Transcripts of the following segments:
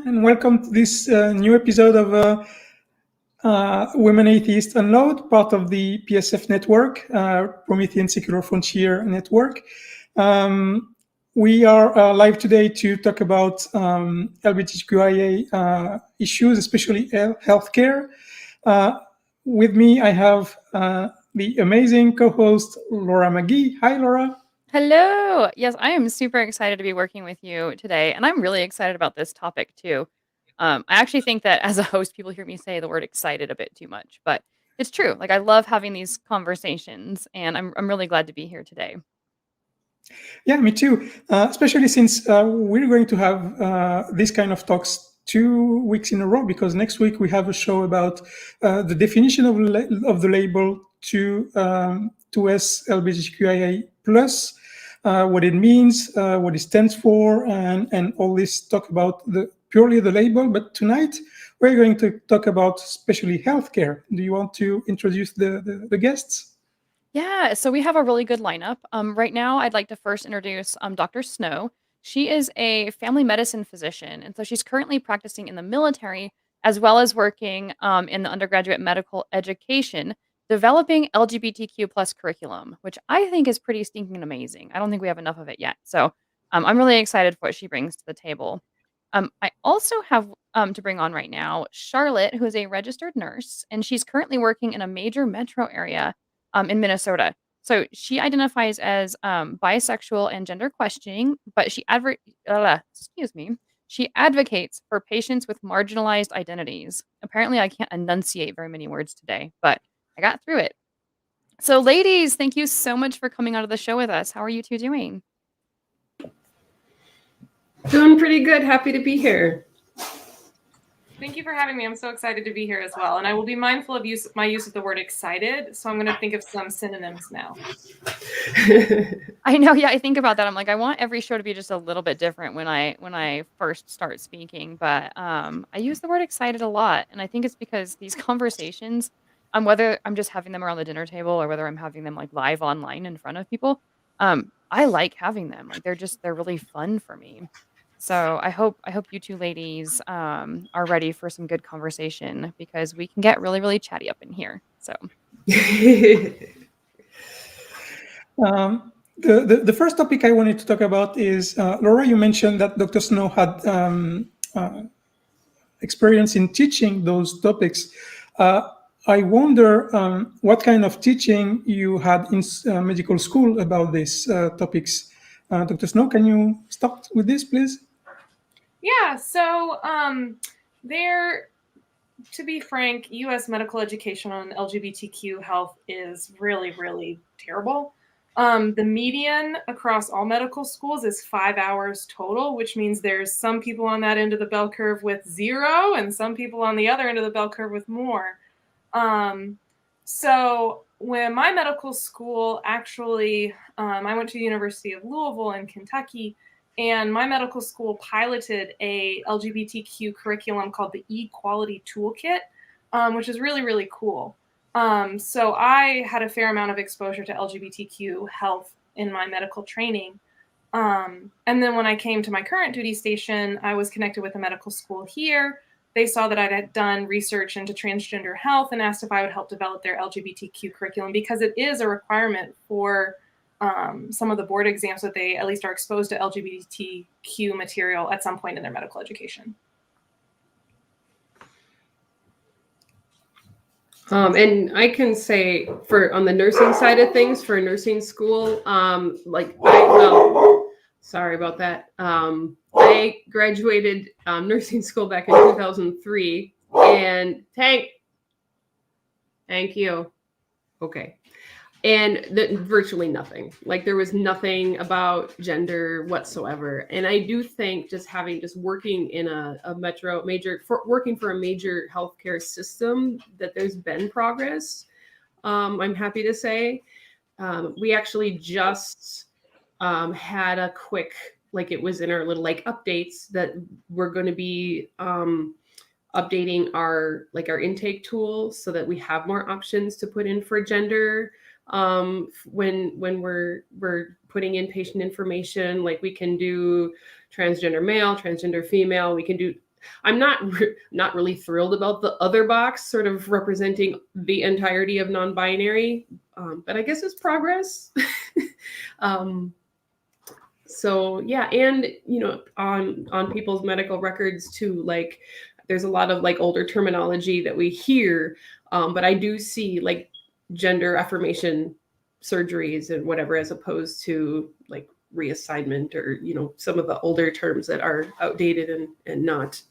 and welcome to this new episode of Women Atheists Unload, part of the PSF network, Promethean Secular Frontier Network. We are live today to talk about LGBTQIA issues, especially healthcare. With me, I have the amazing co-host, Laura McGee. Hi, Laura. Hello. Yes, I am super excited to be working with you today, and I'm really excited about this topic too. I actually think that as a host, people hear me say the word excited a bit too much, but it's true. Like I love having these conversations, and I'm really glad to be here today. Yeah, me too. Especially since we're going to have this kind of talks 2 weeks in a row, because next week we have a show about the definition of the label 2SLGBTQAI plus, what it means, what it stands for, and all this talk about purely the label. But tonight we're going to talk about especially healthcare. Do you want to introduce the guests? Yeah, so we have a really good lineup. Right now, I'd like to first introduce Dr. Snow. She is a family medicine physician, and so she's currently practicing in the military as well as working in the undergraduate medical education, developing LGBTQ plus curriculum, which I think is pretty stinking amazing. I don't think we have enough of it yet, so I'm really excited for what she brings to the table. I also have to bring on right now Charolette, who is a registered nurse, and she's currently working in a major metro area in Minnesota. So she identifies as bisexual and gender questioning, but she she advocates for patients with marginalized identities. Apparently, I can't enunciate very many words today, but I got through it. So, ladies, thank you so much for coming onto the show with us. How are you two doing? Doing pretty good. Happy to be here. Thank you for having me. I'm so excited to be here as well. And I will be mindful of my use of the word excited. So I'm going to think of some synonyms now. I know. Yeah, I think about that. I'm like, I want every show to be just a little bit different when I first start speaking. But I use the word excited a lot. And I think it's because these conversations, whether I'm just having them around the dinner table or whether I'm having them like live online in front of people, I like having them. Like they're really fun for me. So I hope you two ladies are ready for some good conversation because we can get really, really chatty up in here. So the first topic I wanted to talk about is Laura. You mentioned that Dr. Snow had experience in teaching those topics. I wonder what kind of teaching you had in medical school about these topics. Dr. Snow, can you start with this, please? Yeah, so to be frank, U.S. medical education on LGBTQ health is really, really terrible. The median across all medical schools is 5 hours total, which means there's some people on that end of the bell curve with 0 and some people on the other end of the bell curve with more. So when my medical school actually, I went to the University of Louisville in Kentucky, and my medical school piloted a LGBTQ curriculum called the Equality Toolkit, which is really, really cool. So I had a fair amount of exposure to LGBTQ health in my medical training. And then when I came to my current duty station, I was connected with a medical school here. They saw that I had done research into transgender health and asked if I would help develop their LGBTQ curriculum because it is a requirement for some of the board exams that they at least are exposed to LGBTQ material at some point in their medical education. And I can say on the nursing side of things, for nursing school, sorry about that. I graduated nursing school back in 2003 and thank you. Okay. And virtually nothing. Like there was nothing about gender whatsoever. And I do think just working in working for a major healthcare system, that there's been progress. I'm happy to say. We actually just had a quick, it was in our little updates that we're going to be updating our intake tool so that we have more options to put in for gender. When we're putting in patient information, we can do transgender male, transgender female, we can do I'm not really thrilled about the other box sort of representing the entirety of non-binary, but I guess it's progress. So yeah, and on people's medical records too, like there's a lot of like older terminology that we hear, but I do see like gender affirmation surgeries and whatever, as opposed to like reassignment or some of the older terms that are outdated and not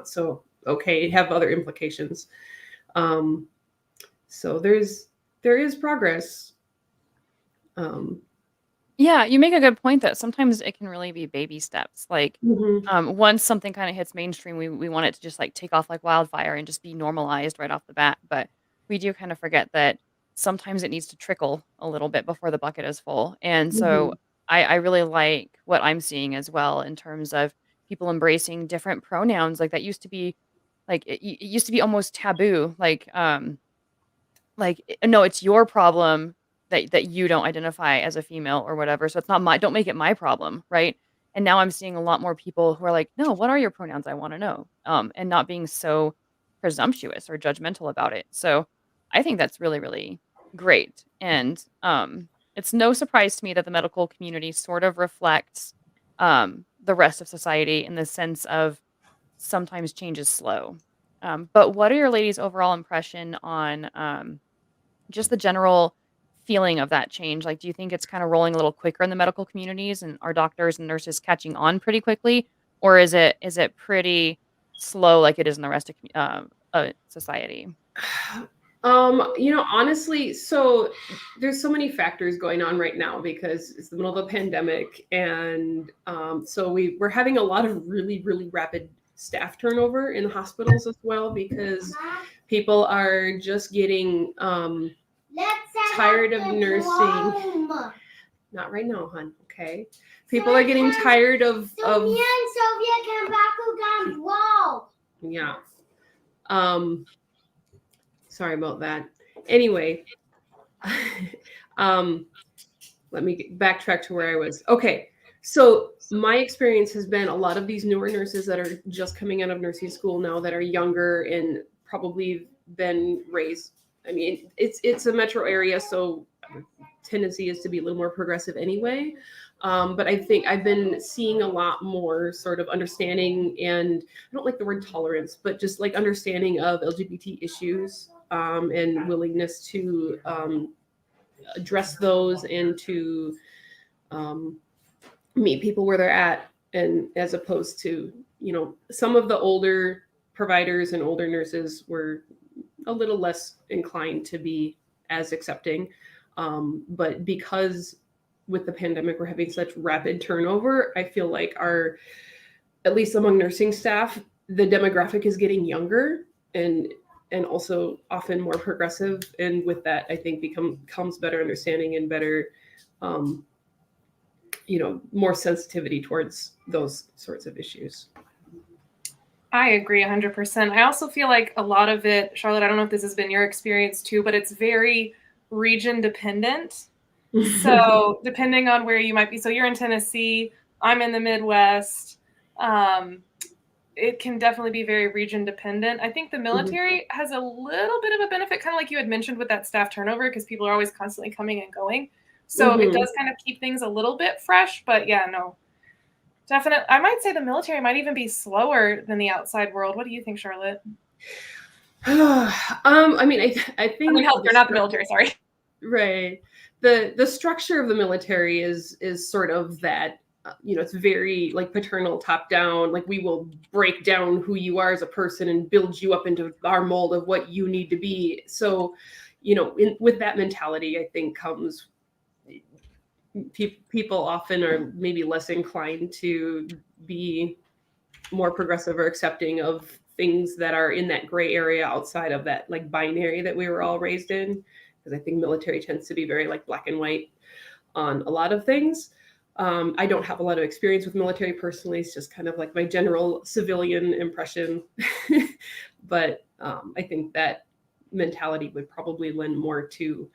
so okay, have other implications. So there is progress. Yeah, you make a good point that sometimes it can really be baby steps. Like, Mhm. once something kind of hits mainstream, we want it to just like take off like wildfire and just be normalized right off the bat. But we do kind of forget that sometimes it needs to trickle a little bit before the bucket is full. And so Mhm. I really like what I'm seeing as well in terms of people embracing different pronouns. Like that used to be like it used to be almost taboo. Like, no, it's your problem that you don't identify as a female or whatever, so it's not my don't make it my problem, right? And now I'm seeing a lot more people who are like, "No, what are your pronouns? I wanna know." And not being so presumptuous or judgmental about it. So, I think that's really, really great, and, it's no surprise to me that the medical community sort of reflects, the rest of society in the sense of sometimes change is slow. But what are your ladies' overall impression on, just the general feeling of that change? Like, do you think it's kinda rolling a little quicker in the medical communities, and are doctors and nurses catching on pretty quickly? Or is it pretty slow like it is in the rest of society? Honestly, so there's so many factors going on right now because it's the middle of a pandemic, and so we're having a lot of really, really rapid staff turnover in hospitals as well, because people are just getting tired of nursing. Not right now, hon. Okay. People are getting tired of yeah. Sorry about that. Anyway, let me backtrack to where I was. Okay. So my experience has been a lot of these newer nurses that are just coming out of nursing school now, that are younger and probably been raised. I mean, it's a metro area, so tendency is to be a little more progressive anyway. But I think I've been seeing a lot more sort of understanding, and I don't like the word tolerance, but just like understanding of LGBT issues, and willingness to address those and to meet people where they're at. And as opposed to, some of the older providers and older nurses were a little less inclined to be as accepting. But because with the pandemic, we're having such rapid turnover, I feel like at least among nursing staff, the demographic is getting younger and also often more progressive. And with that, I think comes better understanding and better, more sensitivity towards those sorts of issues. I agree 100%. I also feel like a lot of it, Charlotte, I don't know if this has been your experience too, but it's very region dependent. So depending on where you might be, so you're in Tennessee, I'm in the Midwest. It can definitely be very region dependent. I think the military has a little bit of a benefit, kind of like you had mentioned with that staff turnover, because people are always constantly coming and going. So it does kind of keep things a little bit fresh, but yeah, no, definitely. I might say the military might even be slower than the outside world. What do you think, Charlotte? I mean, I think healthcare, not the military. Sorry. Right. The structure of the military is sort of that. It's very like paternal, top down. Like, we will break down who you are as a person and build you up into our mold of what you need to be. So, with that mentality, I think comes people often are maybe less inclined to be more progressive or accepting of things that are in that gray area outside of that like binary that we were all raised in. Because I think military tends to be very like black and white on a lot of things. I don't have a lot of experience with military personally. It's just kind of like my general civilian impression. But I think that mentality would probably lend more to,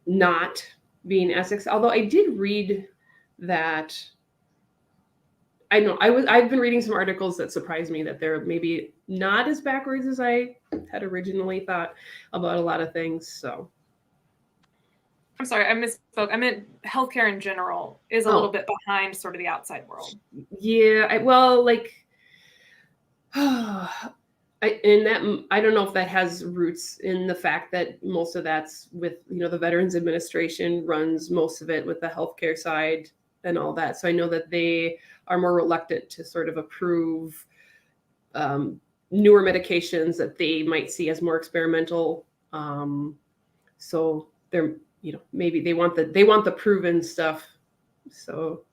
not being as, although I did read that I know I've been reading some articles that surprised me that they're maybe not as backwards as I had originally thought about a lot of things. So I'm sorry, I misspoke. I meant healthcare in general is a little bit behind sort of the outside world. Yeah, I don't know if that has roots in the fact that most of that's with, the Veterans Administration runs most of it with the healthcare side and all that. So I know that they are more reluctant to sort of approve newer medications that they might see as more experimental. So they're, maybe they want the proven stuff. So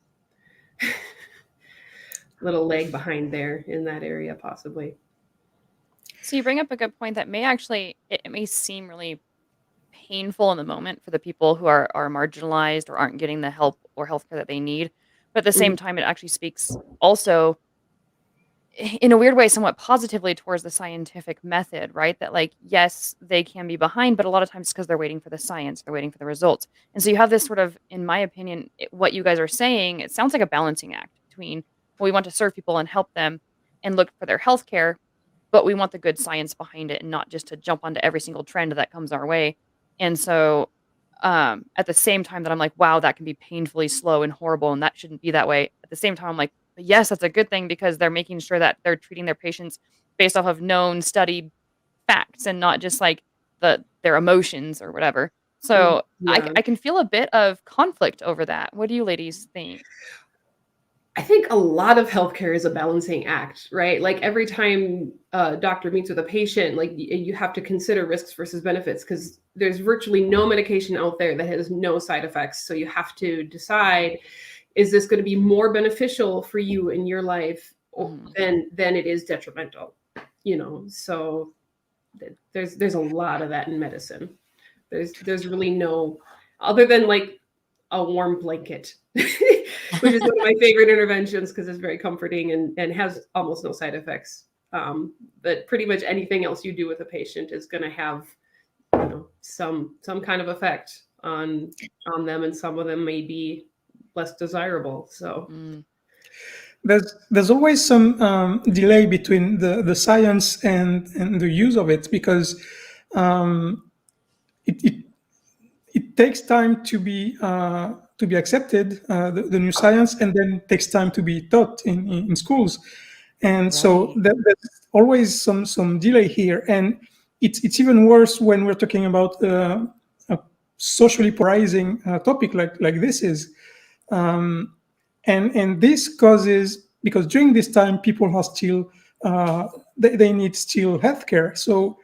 little lag behind there in that area, possibly. So you bring up a good point that it may seem really painful in the moment for the people who are marginalized or aren't getting the help or healthcare that they need. But at the same time, it actually speaks also in a weird way, somewhat positively towards the scientific method, right? That like, yes, they can be behind, but a lot of times it's because they're waiting for the science, they're waiting for the results. And so you have this sort of, in my opinion, what you guys are saying, it sounds like a balancing act between, well, we want to serve people and help them and look for their healthcare, but we want the good science behind it and not just to jump onto every single trend that comes our way. And so at the same time that I'm like, wow, that can be painfully slow and horrible, and that shouldn't be that way. At the same time, I'm like, yes, that's a good thing because they're making sure that they're treating their patients based off of known studied facts and not just like their emotions or whatever. So I can feel a bit of conflict over that. What do you ladies think? I think a lot of healthcare is a balancing act, right? Like every time a doctor meets with a patient, like you have to consider risks versus benefits because there's virtually no medication out there that has no side effects. So you have to decide, is this going to be more beneficial for you in your life than it is detrimental? So there's a lot of that in medicine. There's really no, other than like a warm blanket, which is one of my favorite interventions because it's very comforting and has almost no side effects. But pretty much anything else you do with a patient is going to have, some kind of effect on them, and some of them may be less desirable. So there's always some delay between the science and the use of it because it takes time to be accepted, the new science, and then it takes time to be taught in schools. And so there's always some delay here. And it's even worse when we're talking about a socially polarizing topic like this is. And this causes, because during this time, people are still, they need still healthcare. So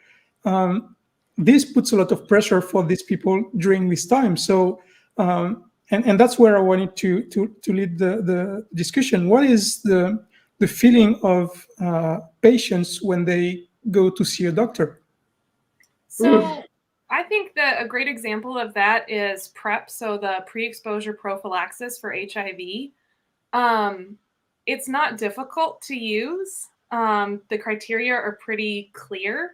this puts a lot of pressure for these people during this time. So, and that's where I wanted to lead the discussion. What is the feeling of patients when they go to see a doctor? So I think that a great example of that is PrEP, so the pre-exposure prophylaxis for HIV. It's not difficult to use. The criteria are pretty clear,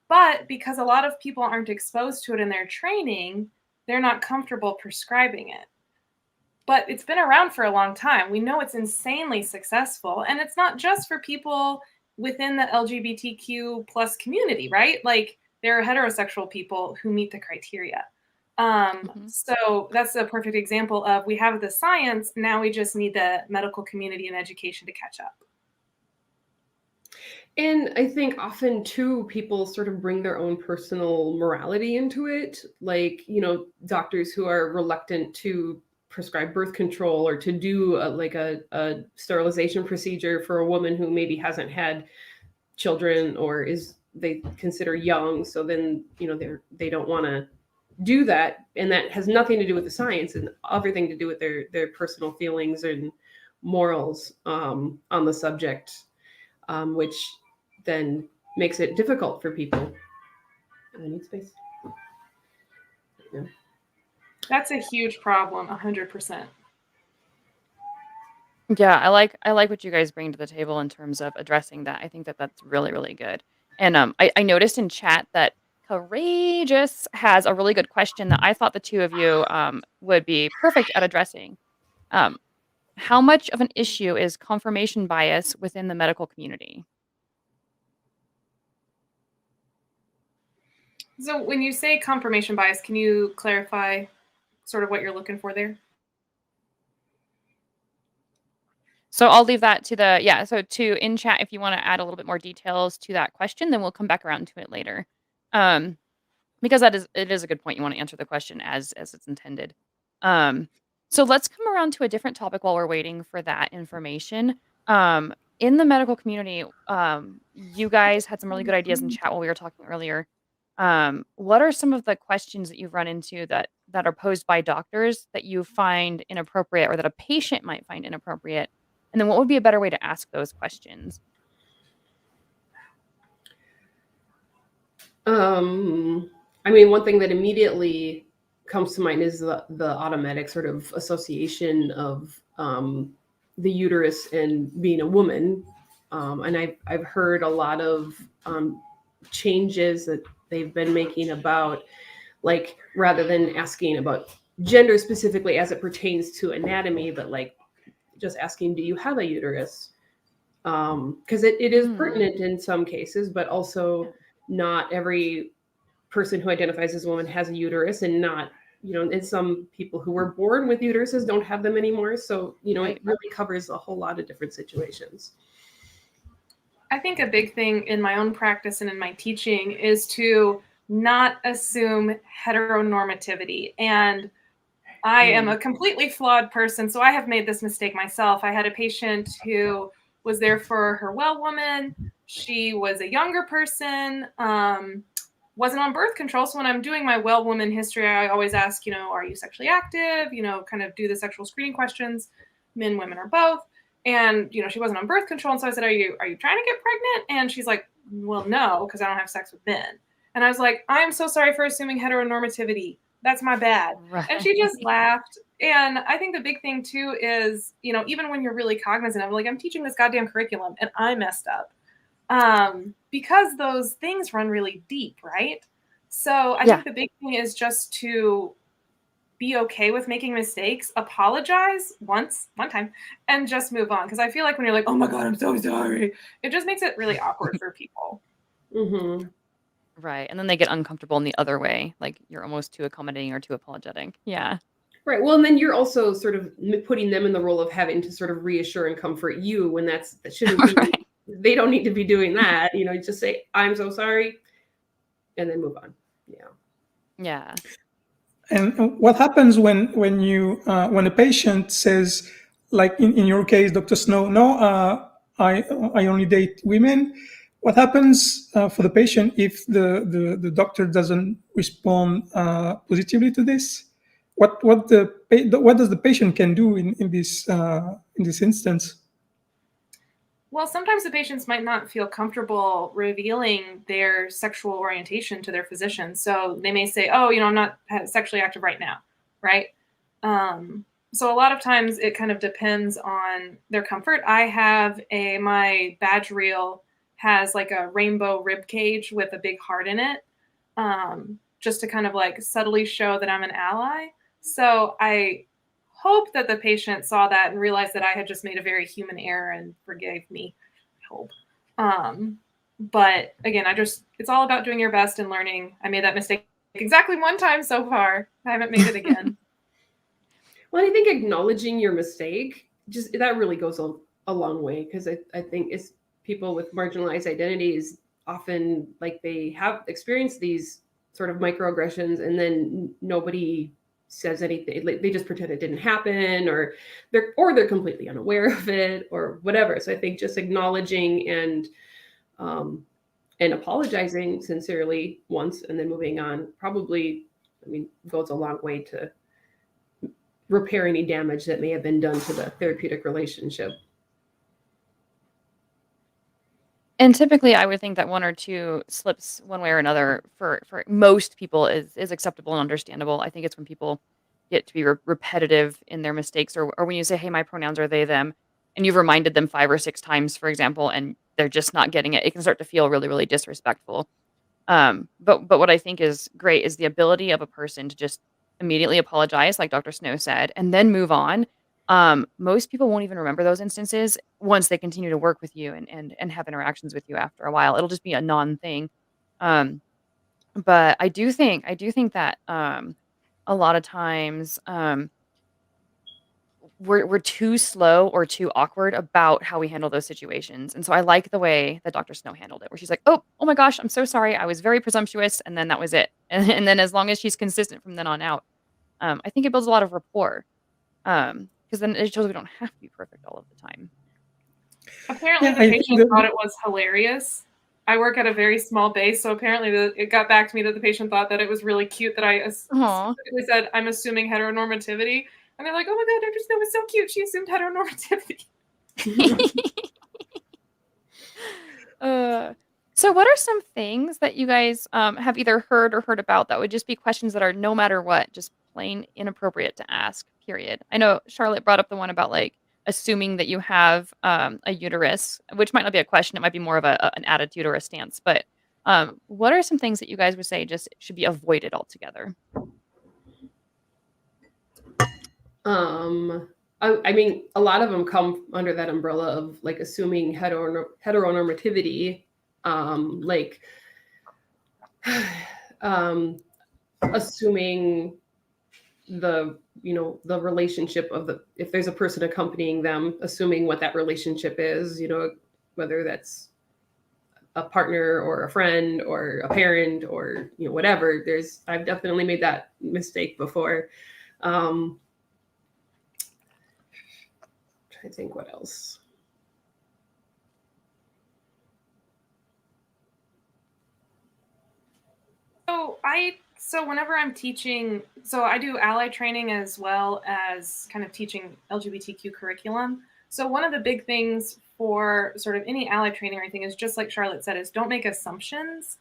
but because a lot of people aren't exposed to it in their training, they're not comfortable prescribing it. But it's been around for a long time. We know it's insanely successful, and it's not just for people within the LGBTQ plus community, right? Like there are heterosexual people who meet the criteria. So that's a perfect example of, we have the science, now we just need the medical community and education to catch up. And I think often too, people sort of bring their own personal morality into it. Like, doctors who are reluctant to prescribe birth control or to do a sterilization procedure for a woman who maybe hasn't had children or they consider young. So then, they don't want to do that. And that has nothing to do with the science and everything to do with their personal feelings and morals on the subject, which then makes it difficult for people. I need space. Yeah. That's a huge problem, 100%. Yeah, I like what you guys bring to the table in terms of addressing that. I think that that's really, really good. And I noticed in chat that Courageous has a really good question that I thought the two of you would be perfect at addressing. how much of an issue is confirmation bias within the medical community? So when you say confirmation bias, can you clarify sort of what you're looking for there? So I'll leave that to so to in chat if you want to add a little bit more details to that question, then we'll come back around to it later. Because it is a good point. You want to answer the question as it's intended. So let's come around to a different topic while we're waiting for that information. In the medical community, you guys had some really good ideas in chat while we were talking earlier. What are some of the questions that you've run into that are posed by doctors that you find inappropriate or that a patient might find inappropriate? And then what would be a better way to ask those questions? I mean, one thing that immediately comes to mind is the automatic sort of association of the uterus and being a woman. And I've heard a lot of changes that they've been making about, like, rather than asking about gender specifically as it pertains to anatomy, but like just asking, do you have a uterus? Because it is pertinent in some cases, but also not every person who identifies as a woman has a uterus, and not, and some people who were born with uteruses don't have them anymore. So, it really covers a whole lot of different situations. I think a big thing in my own practice and in my teaching is to not assume heteronormativity. And I am a completely flawed person, so I have made this mistake myself. I had a patient who was there for her well woman. She was a younger person, wasn't on birth control. So when I'm doing my well woman history, I always ask, are you sexually active? Kind of do the sexual screening questions, men, women, or both. And, she wasn't on birth control. And so I said, are you trying to get pregnant? And she's like, well, no, because I don't have sex with men. And I was like, I'm so sorry for assuming heteronormativity. That's my bad. Right. And she just laughed. And I think the big thing too is, even when you're really cognizant of, like, I'm teaching this goddamn curriculum and I messed up. Because those things run really deep, right? So I think the big thing is just to be okay with making mistakes, apologize one time, and just move on. Because I feel like when you're like, oh my God, I'm so sorry, it just makes it really awkward for people. Mm-hmm. Right. And then they get uncomfortable in the other way. Like you're almost too accommodating or too apologetic. Yeah. Right. Well, and then you're also sort of putting them in the role of having to sort of reassure and comfort you when that shouldn't be. Right. They don't need to be doing that. Just say, I'm so sorry, and then move on. Yeah. Yeah. And what happens when a patient says, like in your case, Dr. Snow, no, I only date women. What happens for the patient if the doctor doesn't respond positively to this? What does the patient can do in this instance? Well, sometimes the patients might not feel comfortable revealing their sexual orientation to their physician. So they may say, oh, I'm not sexually active right now, right? So a lot of times it kind of depends on their comfort. I have my badge reel has like a rainbow rib cage with a big heart in it, just to kind of like subtly show that I'm an ally. So I hope that the patient saw that and realized that I had just made a very human error and forgave me. I hope. But again, it's all about doing your best and learning. I made that mistake exactly one time so far. I haven't made it again. Well, I think acknowledging your mistake, that really goes a long way, because I think it's people with marginalized identities often, like, they have experienced these sort of microaggressions and then nobody says anything. Like, they just pretend it didn't happen, or they're completely unaware of it or whatever. So I think just acknowledging and apologizing sincerely once and then moving on probably, goes a long way to repair any damage that may have been done to the therapeutic relationship. And typically, I would think that one or two slips one way or another for most people is acceptable and understandable. I think it's when people get to be repetitive in their mistakes, or when you say, hey, my pronouns are they, them, and you've reminded them 5 or 6 times, for example, and they're just not getting it. It can start to feel really, really disrespectful. But what I think is great is the ability of a person to just immediately apologize, like Dr. Snow said, and then move on. most people won't even remember those instances once they continue to work with you and have interactions with you after a while. It'll just be a non-thing. Um, but I do think that a lot of times we're too slow or too awkward about how we handle those situations. And so I like the way that Dr. Snow handled it, where she's like, "Oh my gosh, I'm so sorry. I was very presumptuous," and then that was it. And then as long as she's consistent from then on out, I think it builds a lot of rapport. Because then it shows we don't have to be perfect all of the time. Apparently, Yeah, the I think patient thought it was hilarious. I work at a very small base, so apparently it got back to me that the patient thought that it was really cute that I Aw. specifically said, "I'm assuming heteronormativity." And they're like, "Oh my God, Dr. Snow was so cute. She assumed heteronormativity." So what are some things that you guys have either heard or heard about that would just be questions that are no matter what, just plain inappropriate to ask, period? I know Charlotte brought up the one about like assuming that you have a uterus, which might not be a question. It might be more of an attitude or a stance. But what are some things that you guys would say just should be avoided altogether? I mean, a lot of them come under that umbrella of like assuming heteronormativity, like assuming the relationship of if there's a person accompanying them, assuming what that relationship is, whether that's a partner or a friend or a parent or whatever. I've definitely made that mistake before. I think what else? So whenever I'm teaching, so I do ally training as well as kind of teaching LGBTQ curriculum. So one of the big things for sort of any ally training or anything is, just like Charlotte said, is don't make assumptions.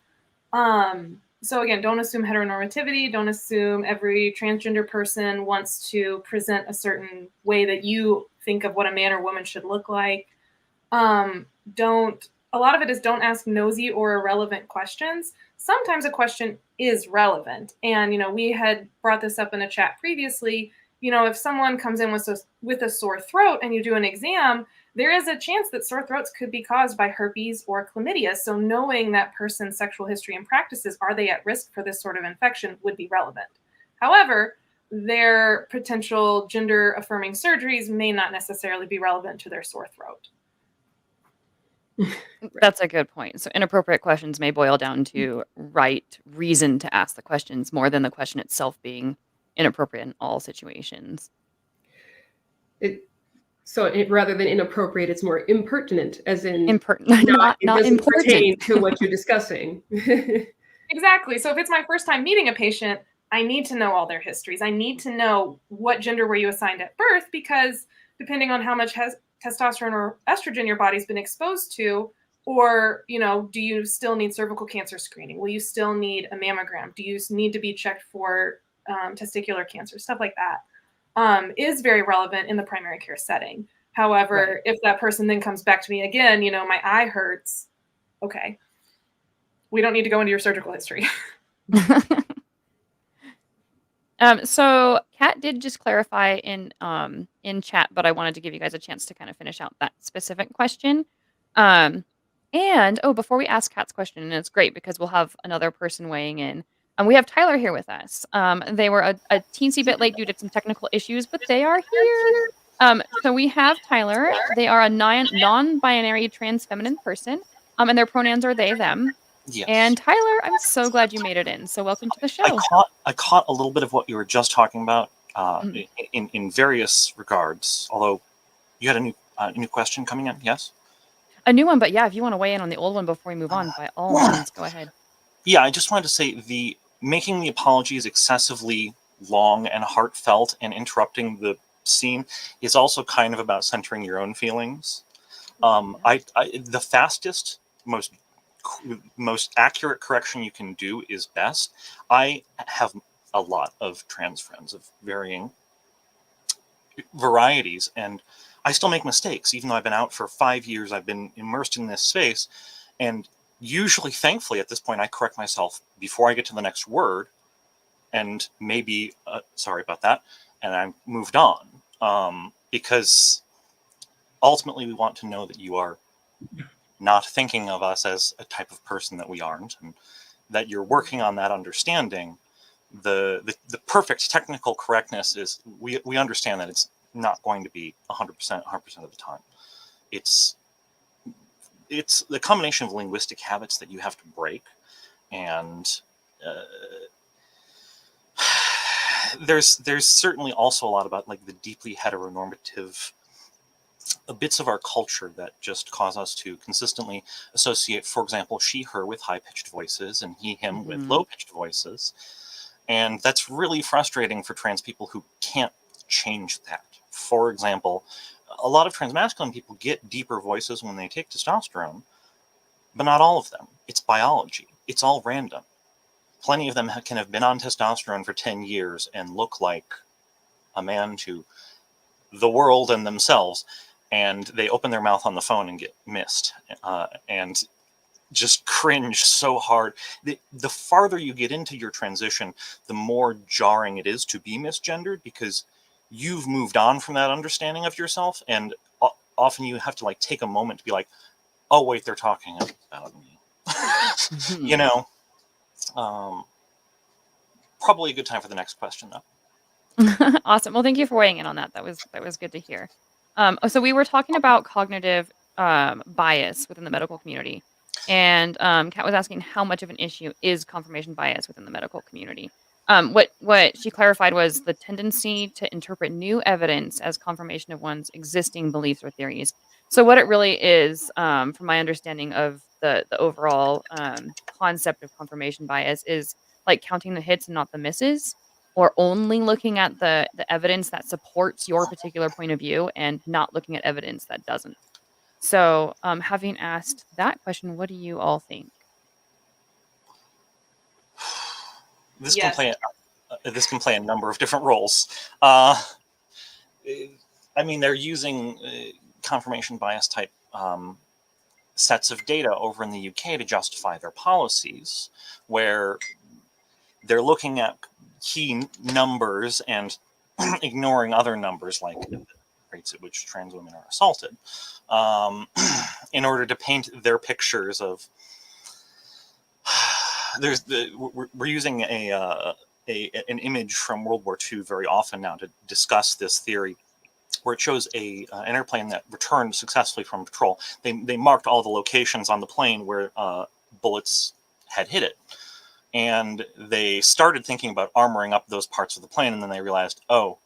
So again, don't assume heteronormativity. Don't assume every transgender person wants to present a certain way that you think of what a man or woman should look like. A lot of it is don't ask nosy or irrelevant questions. Sometimes a question is relevant. And, we had brought this up in a chat previously. If someone comes in with a sore throat and you do an exam, there is a chance that sore throats could be caused by herpes or chlamydia. So knowing that person's sexual history and practices, are they at risk for this sort of infection, would be relevant. However, their potential gender affirming surgeries may not necessarily be relevant to their sore throat. That's a good point. So inappropriate questions may boil down to right reason to ask the questions more than the question itself being inappropriate in all situations. Rather than inappropriate, it's more impertinent, as in not it doesn't important pertain to what you're discussing. Exactly. So if it's my first time meeting a patient, I need to know all their histories. I need to know what gender were you assigned at birth, because depending on how much testosterone or estrogen your body's been exposed to, or, do you still need cervical cancer screening? Will you still need a mammogram? Do you need to be checked for testicular cancer? Stuff like that is very relevant in the primary care setting. However, if that person then comes back to me again, my eye hurts. Okay. We don't need to go into your surgical history. So Kat did just clarify in chat, but I wanted to give you guys a chance to kind of finish out that specific question. And before we ask Kat's question, and it's great because we'll have another person weighing in. We have Tyler here with us. They were a teensy bit late due to some technical issues, but they are here. So we have Tyler. They are a non-binary trans feminine person, and their pronouns are they, them. Yes. And Tyler, I'm so glad you made it in. So welcome to the show. I caught a little bit of what you were just talking about in various regards. Although you had a new question coming in, yes? A new one, but yeah, if you want to weigh in on the old one before we move on, by all means, go ahead. Yeah, I just wanted to say making the apologies excessively long and heartfelt and interrupting the scene is also kind of about centering your own feelings. The fastest, most accurate correction you can do is best. I have a lot of trans friends of varying varieties, and I still make mistakes. Even though I've been out for 5 years, I've been immersed in this space, and usually, thankfully, at this point, I correct myself before I get to the next word, and maybe sorry about that, and I moved on. because ultimately we want to know that you are not thinking of us as a type of person that we aren't, and that you're working on that understanding. The perfect technical correctness is we understand that it's not going to be 100% of the time. It's the combination of linguistic habits that you have to break, and there's certainly also a lot about like the deeply heteronormative bits of our culture that just cause us to consistently associate, for example, she, her with high-pitched voices and he, him with low-pitched voices. And that's really frustrating for trans people who can't change that. For example, a lot of transmasculine people get deeper voices when they take testosterone, but not all of them. It's biology. It's all random. Plenty of them can have been on testosterone for 10 years and look like a man to the world and themselves, and they open their mouth on the phone and get missed and just cringe so hard. The farther you get into your transition, the more jarring it is to be misgendered, because you've moved on from that understanding of yourself, and often you have to like take a moment to be like, oh wait, they're talking about me. You know. Probably a good time for the next question, though. Awesome. Well, thank you for weighing in on that. That was good to hear. So we were talking about cognitive bias within the medical community, and Kat was asking how much of an issue is confirmation bias within the medical community. What she clarified was the tendency to interpret new evidence as confirmation of one's existing beliefs or theories. So what it really is, from my understanding of the overall concept of confirmation bias, is like counting the hits and not the misses, or only looking at the evidence that supports your particular point of view and not looking at evidence that doesn't. So having asked that question, what do you all think? This Yes. can play a number of different roles. I mean, they're using confirmation bias type sets of data over in the UK to justify their policies, where they're looking at key numbers and ignoring other numbers like the rates at which trans women are assaulted, in order to paint their pictures of. We're using an image from World War II very often now to discuss this theory, where it shows an airplane that returned successfully from patrol. They marked all the locations on the plane where bullets had hit it. And they started thinking about armoring up those parts of the plane, and then they realized, oh,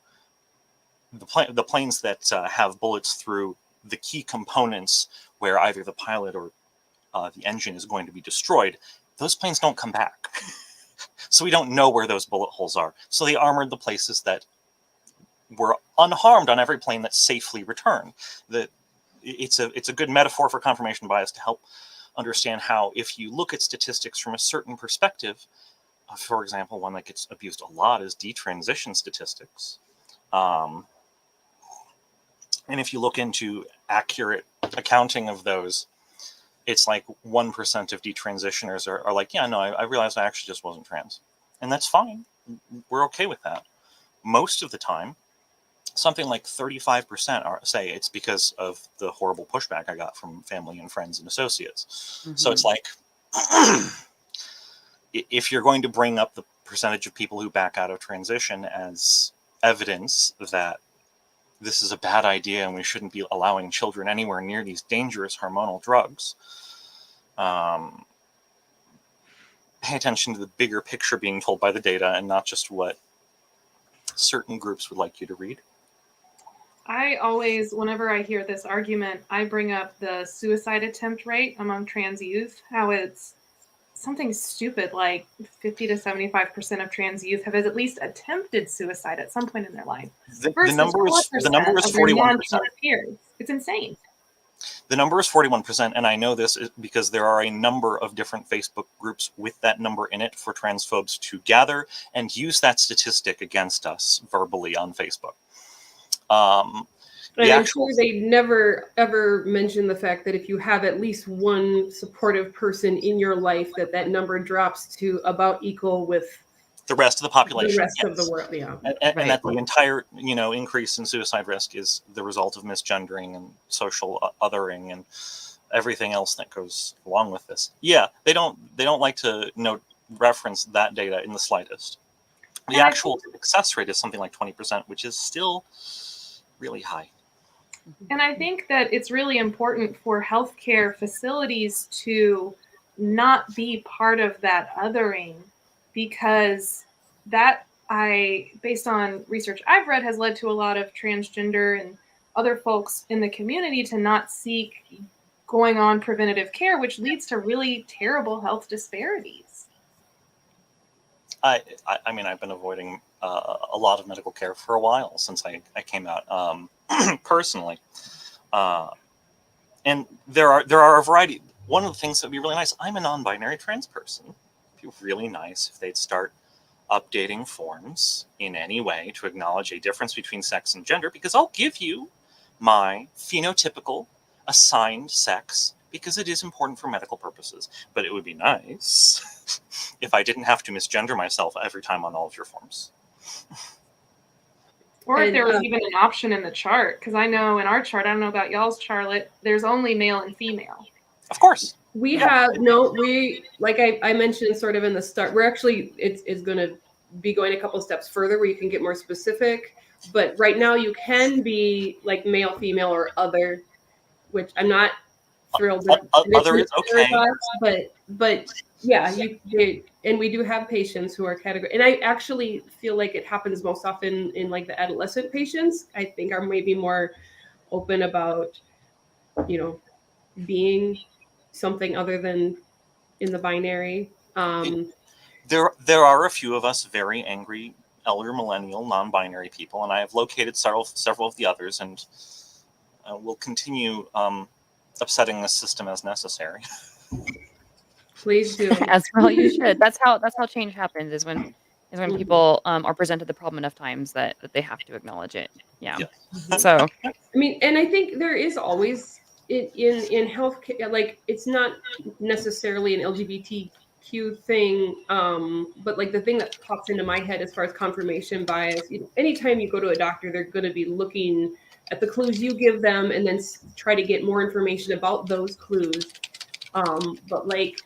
the planes that have bullets through the key components where either the pilot or the engine is going to be destroyed, those planes don't come back. So we don't know where those bullet holes are. So they armored the places that were unharmed on every plane that safely returned. It's a good metaphor for confirmation bias to help understand how, if you look at statistics from a certain perspective, for example, one that gets abused a lot is detransition statistics. And if you look into accurate accounting of those, it's like 1% of detransitioners are like, yeah, no, I realized I actually just wasn't trans. And that's fine. We're okay with that. Most of the time, something like 35% say it's because of the horrible pushback I got from family and friends and associates. Mm-hmm. So it's like, if you're going to bring up the percentage of people who back out of transition as evidence that this is a bad idea and we shouldn't be allowing children anywhere near these dangerous hormonal drugs, pay attention to the bigger picture being told by the data and not just what certain groups would like you to read. I always, whenever I hear this argument, I bring up the suicide attempt rate among trans youth, how it's something stupid like 50 to 75% of trans youth have at least attempted suicide at some point in their life. The number is 41%. It's insane. The number is 41%, and I know this because there are a number of different Facebook groups with that number in it for transphobes to gather and use that statistic against us verbally on Facebook. And I'm sure they never ever mention the fact that if you have at least one supportive person in your life, that number drops to about equal with the rest of the population. The rest yes. of the world, yeah. And that the entire, increase in suicide risk is the result of misgendering and social othering and everything else that goes along with this. Yeah, they don't like to reference that data in the slightest. The And I actual success rate is something like 20%, which is still really high. And I think that it's really important for healthcare facilities to not be part of that othering, because that, based on research I've read, has led to a lot of transgender and other folks in the community to not seek going on preventative care, which leads to really terrible health disparities. I mean, I've been avoiding a lot of medical care for a while since I came out personally, and there are a variety. One of the things that would be really nice. I'm a non-binary trans person. It'd be really nice if they'd start updating forms in any way to acknowledge a difference between sex and gender, because I'll give you my phenotypical assigned sex because it is important for medical purposes. But it would be nice if I didn't have to misgender myself every time on all of your forms. Or if there was even an option in the chart, because I know in our chart, I don't know about y'all's, Charlotte, there's only male and female. Of course. We have like I mentioned sort of in the start, we're actually, it's going to be going a couple steps further where you can get more specific. But right now you can be like male, female, or other, which I'm not thrilled with. Other is okay. But yeah, and we do have patients who are categorized. And I actually feel like it happens most often in like the adolescent patients. I think are maybe more open about, being something other than in the binary. There are a few of us very angry elder millennial non-binary people, and I have located several of the others, and will continue upsetting the system as necessary. Please do. As well, you should. That's how change happens. Is when people are presented the problem enough times that they have to acknowledge it. Yeah. So I mean, and I think there is always in healthcare, like it's not necessarily an LGBTQ thing, but like the thing that pops into my head as far as confirmation bias. Anytime you go to a doctor, they're going to be looking at the clues you give them and then try to get more information about those clues. But like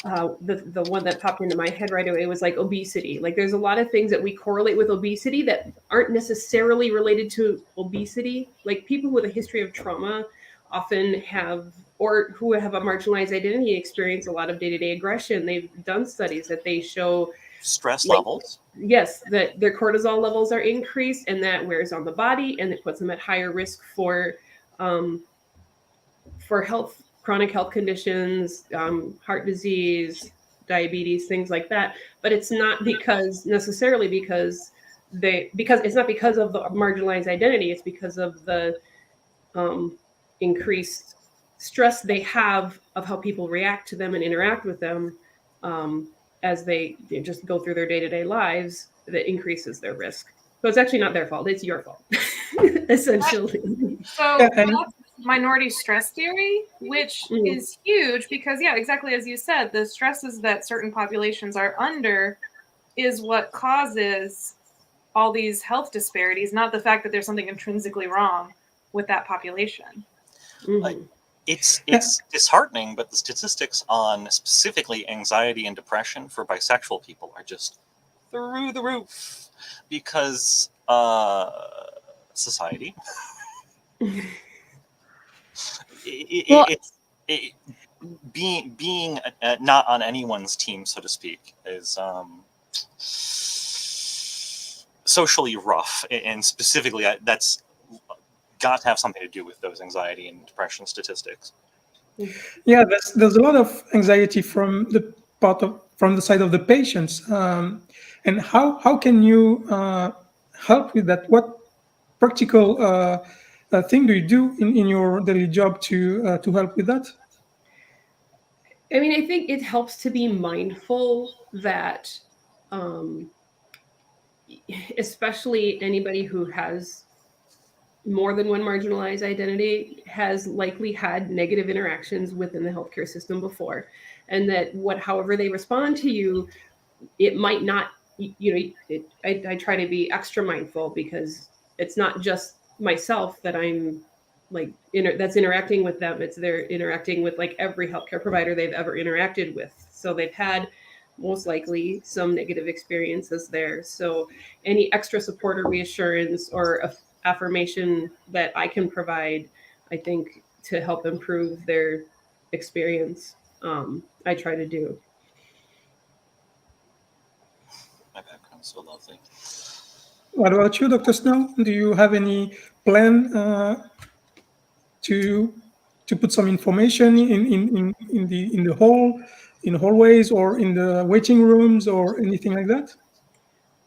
the one that popped into my head right away was like obesity. Like there's a lot of things that we correlate with obesity that aren't necessarily related to obesity. Like people with a history of trauma often have, or who have a marginalized identity, experience a lot of day-to-day aggression. They've done studies that they show stress levels. Yes, that their cortisol levels are increased, and that wears on the body, and it puts them at higher risk for health, chronic health conditions, heart disease, diabetes, things like that. But it's not necessarily because it's not because of the marginalized identity. It's because of the increased stress they have of how people react to them and interact with them as they just go through their day-to-day lives, that increases their risk. So it's actually not their fault. It's your fault, essentially. So that's minority stress theory, which is huge because, exactly as you said, the stresses that certain populations are under is what causes all these health disparities, not the fact that there's something intrinsically wrong with that population. It's disheartening, but the statistics on specifically anxiety and depression for bisexual people are just through the roof because society. Being not on anyone's team, so to speak, is socially rough, and specifically that's got to have something to do with those anxiety and depression statistics. Yeah, there's a lot of anxiety from the side of the patients, and how can you help with that? What practical thing do you do in your daily job to help with that? I mean, I think it helps to be mindful that, especially anybody who has more than one marginalized identity has likely had negative interactions within the healthcare system before, and that however they respond to you, it might not I try to be extra mindful, because it's not just myself that I'm like that's interacting with them. It's they're interacting with like every healthcare provider they've ever interacted with. So they've had most likely some negative experiences there. So any extra support or reassurance or affirmation that I can provide, I think, to help improve their experience, I try to do. My background's so lovely. What about you, Dr. Snow? Do you have any plan to put some information in the hall, in hallways, or in the waiting rooms, or anything like that?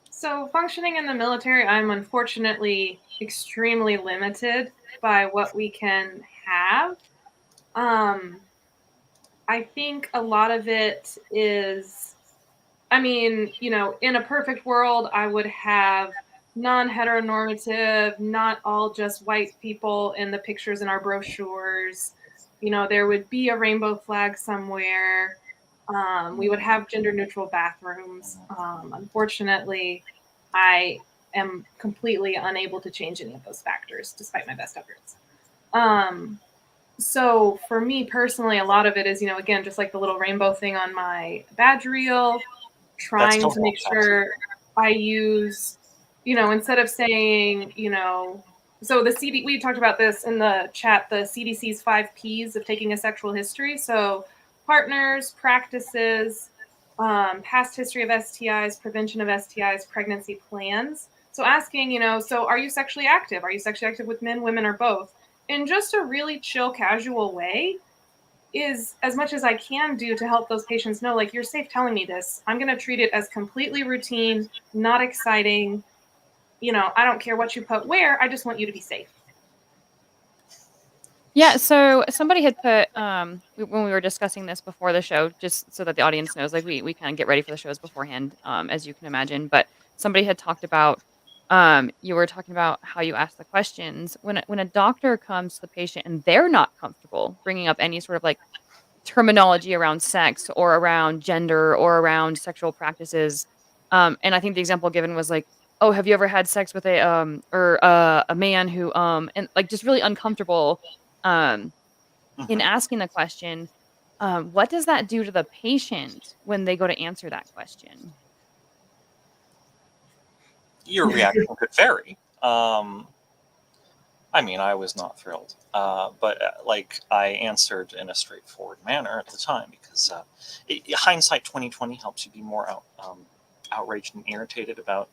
So functioning in the military, I'm unfortunately extremely limited by what we can have. I think a lot of it is, I mean, you know, in a perfect world, I would have non-heteronormative, not all just white people in the pictures in our brochures. You know, there would be a rainbow flag somewhere. We would have gender neutral bathrooms. Unfortunately, I am completely unable to change any of those factors despite my best efforts. So for me personally, a lot of it is, you know, again, just like the little rainbow thing on my badge reel, trying to make sure I use, you know, instead of saying, you know, so we talked about this in the chat, the CDC's 5 Ps of taking a sexual history. So partners, practices, past history of STIs, prevention of STIs, pregnancy plans. So asking, you know, so are you sexually active? Are you sexually active with men, women, or both? In just a really chill, casual way is as much as I can do to help those patients know, like, you're safe telling me this. I'm going to treat it as completely routine, not exciting. You know, I don't care what you put where. I just want you to be safe. Yeah, so somebody had put when we were discussing this before the show, just so that the audience knows, like we kind of get ready for the shows beforehand, as you can imagine. But somebody had talked about you were talking about how you ask the questions when a doctor comes to the patient and they're not comfortable bringing up any sort of like terminology around sex or around gender or around sexual practices. And I think the example given was like, oh, have you ever had sex with a man who and like just really uncomfortable in asking the question. What does that do to the patient when they go to answer that question? Your reaction could vary. I mean, I was not thrilled, but like I answered in a straightforward manner at the time, because hindsight 2020 helps you be more outraged and irritated about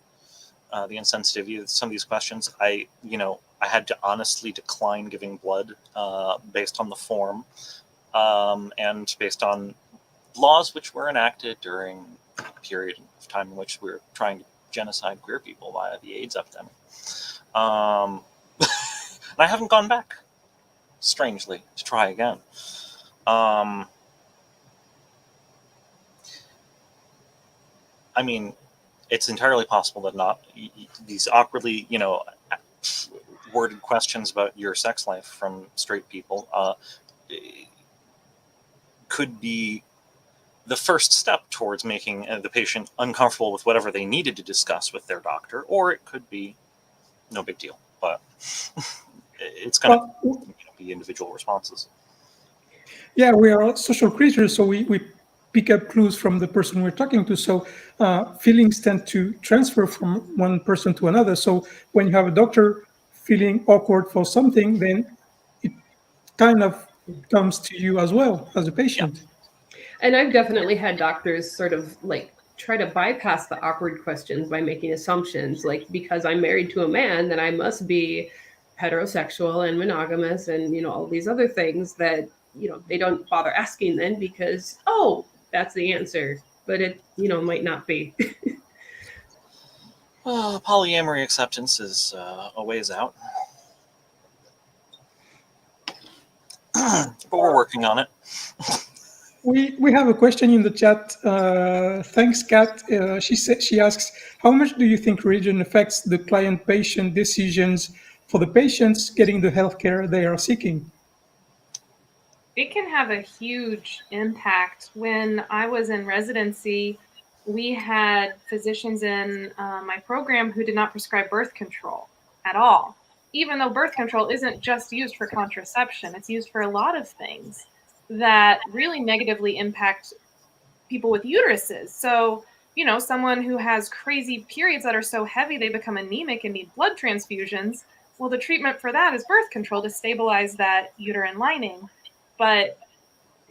the insensitivity of some of these questions. I had to honestly decline giving blood based on the form and based on laws which were enacted during a period of time in which we were trying to genocide queer people via the AIDS epidemic. And I haven't gone back, strangely, to try again. I mean, it's entirely possible that not these awkwardly, worded questions about your sex life from straight people could be the first step towards making the patient uncomfortable with whatever they needed to discuss with their doctor, or it could be no big deal. But it's going to be individual responses. Yeah, we are social creatures, so we pick up clues from the person we're talking to. So feelings tend to transfer from one person to another. So when you have a doctor feeling awkward for something, then it kind of comes to you as well as a patient. Yeah. And I've definitely had doctors sort of like try to bypass the awkward questions by making assumptions, like, because I'm married to a man, then I must be heterosexual and monogamous and, all these other things that, they don't bother asking then because, oh, that's the answer. But it, might not be. Well, polyamory acceptance is a ways out. But we're working on it. We have a question in the chat. Thanks, Kat. She asks, how much do you think religion affects the client-patient decisions for the patients getting the healthcare they are seeking? It can have a huge impact. When I was in residency, we had physicians in my program who did not prescribe birth control at all, even though birth control isn't just used for contraception. It's used for a lot of things that really negatively impact people with uteruses. So, someone who has crazy periods that are so heavy they become anemic and need blood transfusions, well, the treatment for that is birth control to stabilize that uterine lining. But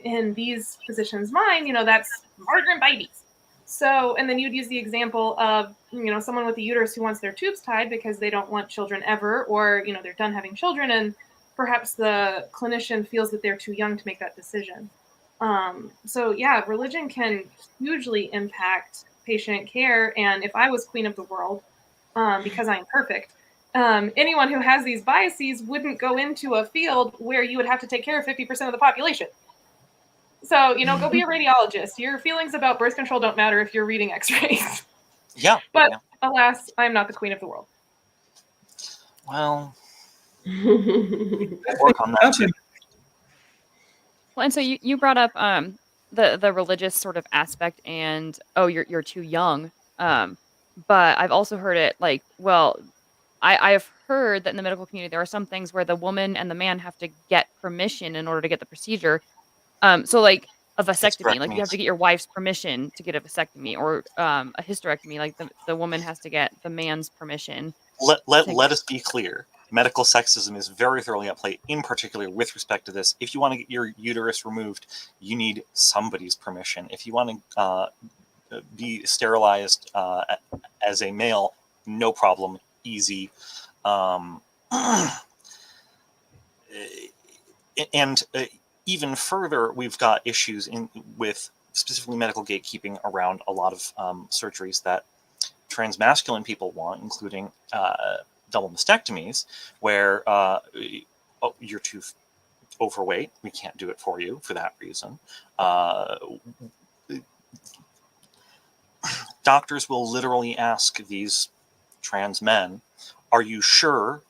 in these physicians' mind, that's murdering babies. So, and then you'd use the example of, someone with a uterus who wants their tubes tied because they don't want children ever, or, they're done having children, and perhaps the clinician feels that they're too young to make that decision. So yeah, religion can hugely impact patient care. And if I was queen of the world, because I am perfect, anyone who has these biases wouldn't go into a field where you would have to take care of 50% of the population. So, go be a radiologist. Your feelings about birth control don't matter if you're reading x-rays. Yeah. But yeah. alas, I am not the queen of the world. Well, work on that too. Well, and so you brought up the religious sort of aspect, and you're too young. But I've also heard it like, well, I've heard that in the medical community there are some things where the woman and the man have to get permission in order to get the procedure. So like a vasectomy, like you have to get your wife's permission to get a vasectomy, or a hysterectomy, like the woman has to get the man's permission. Let us be clear. Medical sexism is very thoroughly at play, in particular with respect to this. If you want to get your uterus removed, you need somebody's permission. If you want to be sterilized as a male, no problem, easy. And even further, we've got issues with specifically medical gatekeeping around a lot of surgeries that transmasculine people want, including double mastectomies, where you're too overweight, we can't do it for you for that reason. Doctors will literally ask these trans men, are you sure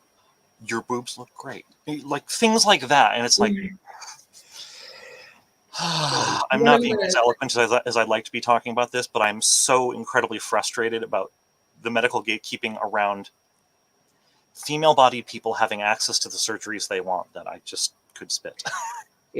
your boobs look great? Like things like that. And it's like, I'm not being as eloquent as I'd like to be talking about this, but I'm so incredibly frustrated about the medical gatekeeping around female-bodied people having access to the surgeries they want that I just could spit.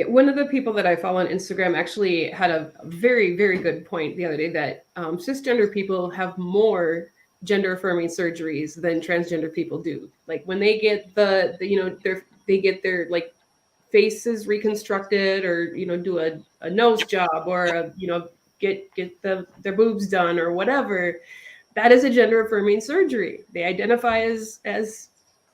One of the people that I follow on Instagram actually had a very, very good point the other day that cisgender people have more gender-affirming surgeries than transgender people do. Like when they get they get their like faces reconstructed, or do a nose job, or get their boobs done or whatever, that is a gender-affirming surgery. They identify as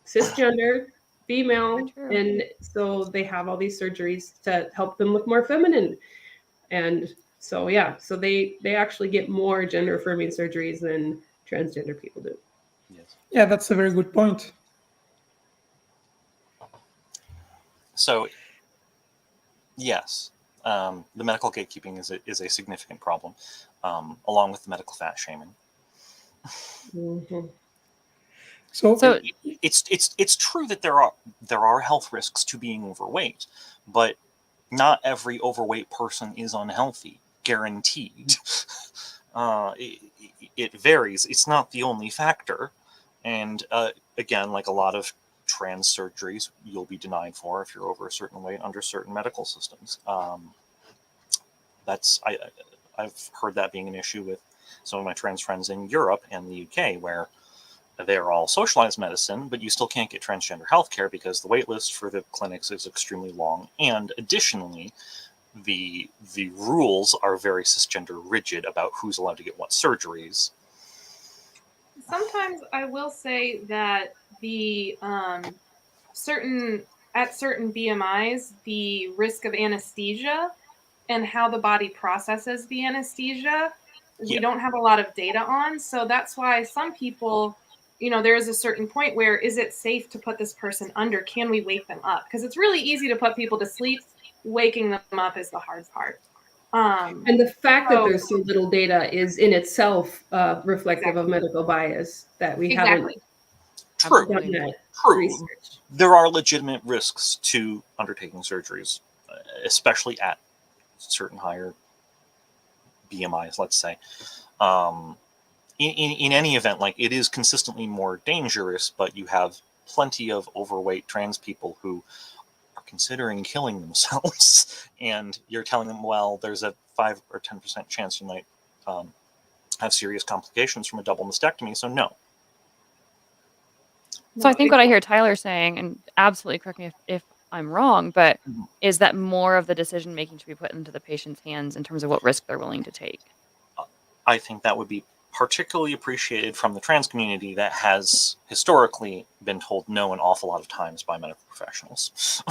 cisgender female, and so they have all these surgeries to help them look more feminine. And so so they actually get more gender-affirming surgeries than transgender people do. Yes. Yeah, that's a very good point. So yes, the medical gatekeeping is a significant problem, along with the medical fat shaming. Mm-hmm. So it's true that there are health risks to being overweight, but not every overweight person is unhealthy, guaranteed. It varies. It's not the only factor, and again, like a lot of trans surgeries, you'll be denied for if you're over a certain weight under certain medical systems. I've heard that being an issue with some of my trans friends in Europe and the UK, where they're all socialized medicine, but you still can't get transgender healthcare because the wait list for the clinics is extremely long. And additionally, the rules are very cisgender rigid about who's allowed to get what surgeries. Sometimes I will say that the certain BMIs, the risk of anesthesia and how the body processes the anesthesia, we don't have a lot of data on. So that's why some people, there is a certain point where, is it safe to put this person under? Can we wake them up? Because it's really easy to put people to sleep. Waking them up is the hard part. And the fact that there's so little data is in itself reflective of medical bias, that we haven't done that research. There are legitimate risks to undertaking surgeries, especially at certain higher BMIs, let's say. In any event, like, it is consistently more dangerous, but you have plenty of overweight trans people who are considering killing themselves, and you're telling them, well, there's a 5 or 10% chance you might have serious complications from a double mastectomy, so no. So I think what I hear Tyler saying, and absolutely correct me if I'm wrong, but is that more of the decision making should be put into the patient's hands in terms of what risk they're willing to take. I think that would be particularly appreciated from the trans community that has historically been told no an awful lot of times by medical professionals.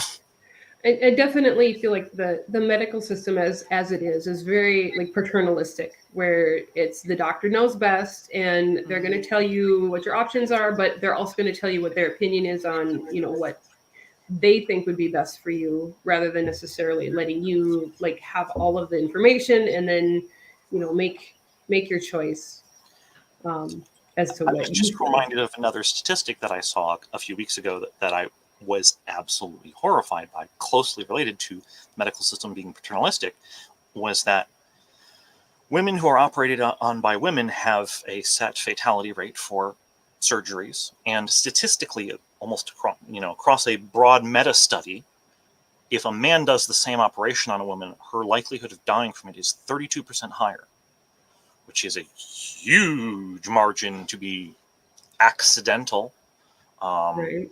I definitely feel like the medical system as it is very like paternalistic, where it's the doctor knows best and they're going to tell you what your options are, but they're also going to tell you what their opinion is on, you know, what they think would be best for you, rather than necessarily letting you like have all of the information and then, you know, make your choice as to I what was just reminded of another statistic that I saw a few weeks ago that I was absolutely horrified by, closely related to the medical system being paternalistic, was that women who are operated on by women have a set fatality rate for surgeries, and statistically, almost across a broad meta study, if a man does the same operation on a woman, her likelihood of dying from it is 32% higher, which is a huge margin to be accidental. right.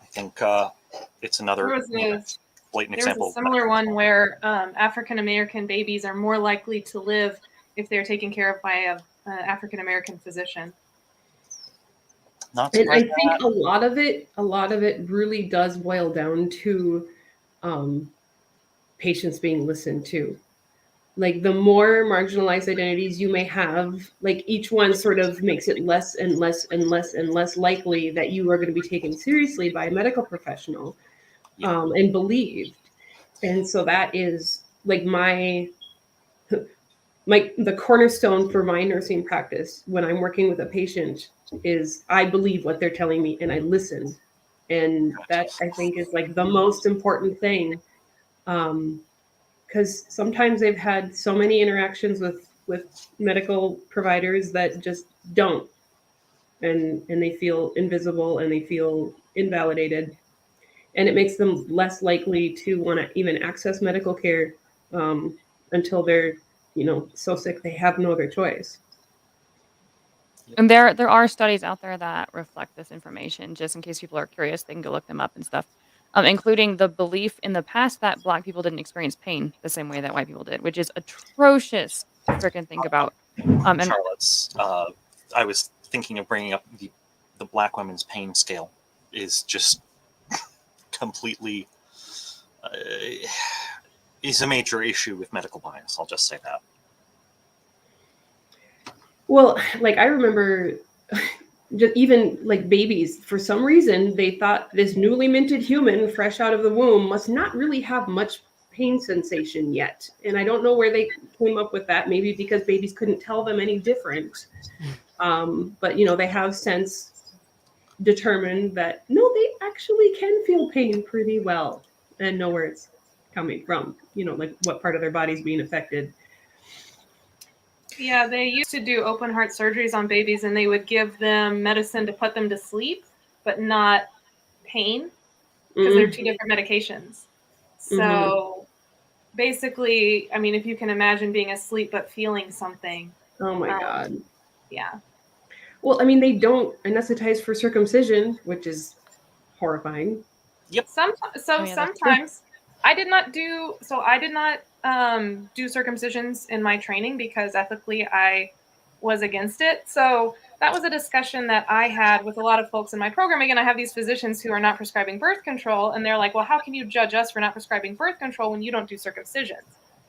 I think it's another blatant example. There was a similar one where African American babies are more likely to live if they're taken care of by an African American physician. Not And I surprised. think a lot of it really does boil down to patients being listened to. Like the more marginalized identities you may have, like each one sort of makes it less and less and less and less likely that you are going to be taken seriously by a medical professional and believed. And so that is like the cornerstone for my nursing practice when I'm working with a patient is I believe what they're telling me and I listen. And that I think is like the most important thing. Because sometimes they've had so many interactions with medical providers that just don't, and they feel invisible and they feel invalidated, and it makes them less likely to want to even access medical care until they're, you know, so sick they have no other choice. And there are studies out there that reflect this information, just in case people are curious, they can go look them up and stuff. Including the belief in the past that Black people didn't experience pain the same way that white people did, which is atrocious to freaking think about. And Charlotte's, I was thinking of bringing up the Black women's pain scale is just completely is a major issue with medical bias. I'll just say that. Well, like I remember just even like babies, for some reason, they thought this newly minted human fresh out of the womb must not really have much pain sensation yet. And I don't know where they came up with that. Maybe because babies couldn't tell them any different. But, you know, they have since determined that, no, they actually can feel pain pretty well and know where it's coming from, you know, like what part of their body's being affected. Yeah, they used to do open heart surgeries on babies, and they would give them medicine to put them to sleep, but not pain, because they're two different medications. So basically, I mean, if you can imagine being asleep but feeling something. Oh my God. Yeah. Well, I mean, they don't anesthetize for circumcision, which is horrifying. Yep. Sometimes I did not do circumcisions in my training because ethically I was against it. So that was a discussion that I had with a lot of folks in my program. Again, I have these physicians who are not prescribing birth control, and they're like, well, how can you judge us for not prescribing birth control when you don't do circumcisions?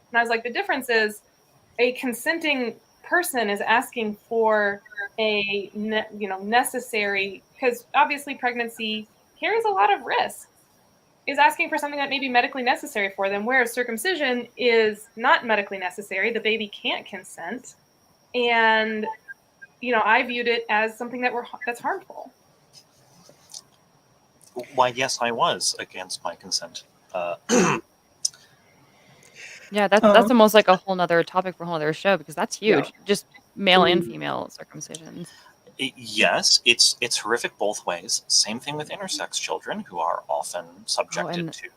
And I was like, the difference is a consenting person is asking for a necessary, because obviously pregnancy carries a lot of risk, is asking for something that may be medically necessary for them, whereas circumcision is not medically necessary. The baby can't consent. And, you know, I viewed it as something that's harmful. Why, yes, I was against my consent. yeah, that's almost like a whole nother topic for a whole other show, because that's huge. Yeah. Just male and female circumcisions. Yes, it's horrific both ways. Same thing with intersex children, who are often subjected and- to